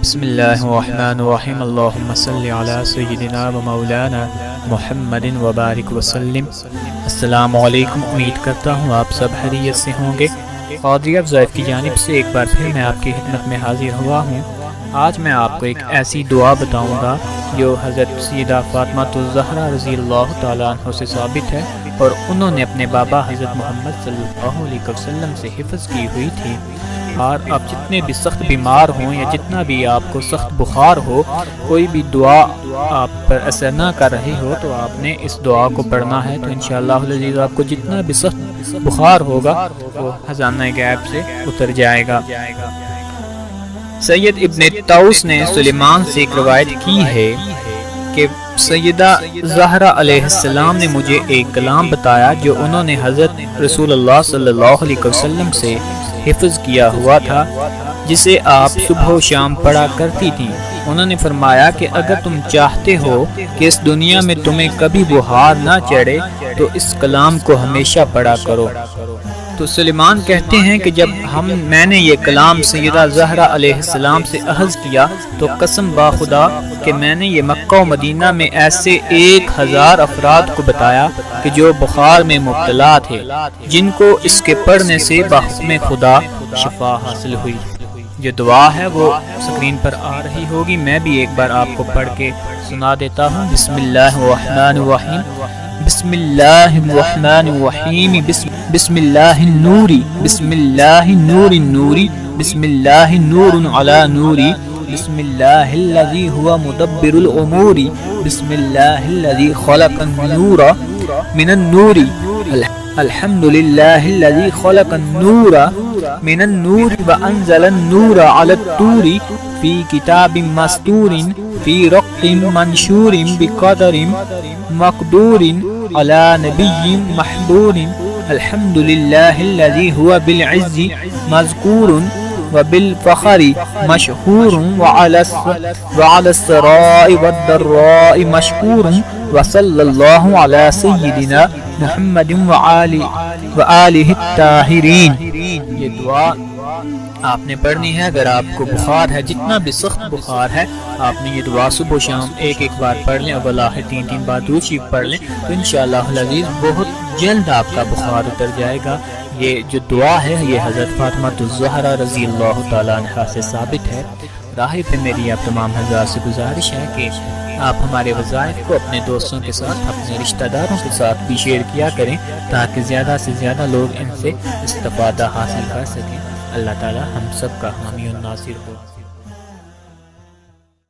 بسم اللہ الرحمن الرحیم اللہم صلی علی سیدنا و مولانا محمد وبارک وسلم۔ السلام علیکم، امید کرتا ہوں آپ سب خیریت سے ہوں گے۔ قادری افزائف کی جانب سے ایک بار پھر میں آپ کی خدمت میں حاضر ہوا ہوں۔ آج میں آپ کو ایک ایسی دعا بتاؤں گا جو حضرت سیدہ فاطمہ الزہرا رضی اللہ تعالیٰ عنہ سے ثابت ہے، اور انہوں نے اپنے بابا حضرت محمد صلی اللہ علیہ وسلم سے حفظ کی ہوئی تھی۔ اور آپ جتنے بھی سخت بیمار ہوں یا جتنا بھی آپ کو سخت بخار ہو، کوئی بھی دعا آپ پر اثر نہ کر رہی ہو تو آپ نے اس دعا کو پڑھنا ہے، تو انشاءاللہ العزیز آپ کو جتنا بھی سخت بخار ہوگا وہ خزانہ غیب سے اتر جائے گا۔ سید ابن طاؤس نے سلیمان سے ایک روایت کی ہے کہ سیدہ زہرا علیہ السلام نے مجھے ایک کلام بتایا جو انہوں نے حضرت رسول اللہ صلی اللہ علیہ وسلم سے حفظ کیا ہوا تھا، جسے آپ صبح و شام پڑھا کرتی تھیں۔ انہوں نے فرمایا کہ اگر تم چاہتے ہو کہ اس دنیا میں تمہیں کبھی بخار نہ چڑھے تو اس کلام کو ہمیشہ پڑھا کرو۔ تو سلیمان کہتے ہیں کہ جب میں نے یہ کلام سیدہ زہرا علیہ السلام سے اخذ کیا تو قسم با خدا کہ میں نے یہ مکہ و مدینہ میں ایسے 1000 افراد کو بتایا کہ جو بخار میں مبتلا تھے، جن کو اس کے پڑھنے سے بحکم خدا شفا حاصل ہوئی۔ جو دعا ہے وہ سکرین پر آ رہی ہوگی، میں بھی ایک بار آپ کو پڑھ کے سنا دیتا ہوں۔ بسم اللہ الرحمن الرحیم، بسم اللہ الرحمن الرحیم، بسم اللہ النوری، بسم اللہ النور النوری، بسم اللہ نور علی نوری، بسم اللہ الذی هو مدبر الامور، بسم اللہ الذی خلق النور من النور، الحمد للہ الذی خلق النور من النور وانزل النور علی الطور فی کتاب مستور فی رق منشور بقدر مقدور علی نبی محبور، الحمد للہ الذی هو بالعز مذکور وبالفخر مشہور وعلى السراء والضراء مشکور، وصلی اللہ علی سیدنا محمد وآلہ الطاہرین۔ یہ دعا آپ نے پڑھنی ہے۔ اگر آپ کو بخار ہے، جتنا بھی سخت بخار ہے، آپ نے یہ دعا صبح و شام ایک بار پڑھ لیں، اور آخر 3 بار درود شریف پڑھ لیں، تو انشاءاللہ العزیز بہت جلد آپ کا بخار اتر جائے گا۔ یہ جو دعا ہے یہ حضرت فاطمہ الزہرا رضی اللہ تعالیٰ عنہ سے ثابت ہے۔ راہی پہ میری آپ تمام حضرات سے گزارش ہے کہ آپ ہمارے وظائف کو اپنے دوستوں کے ساتھ، اپنے رشتہ داروں کے ساتھ بھی شیئر کیا کریں، تاکہ زیادہ سے زیادہ لوگ ان سے استفادہ حاصل کر سکیں۔ اللہ تعالی ہم سب کا حامی و ناصر ہو۔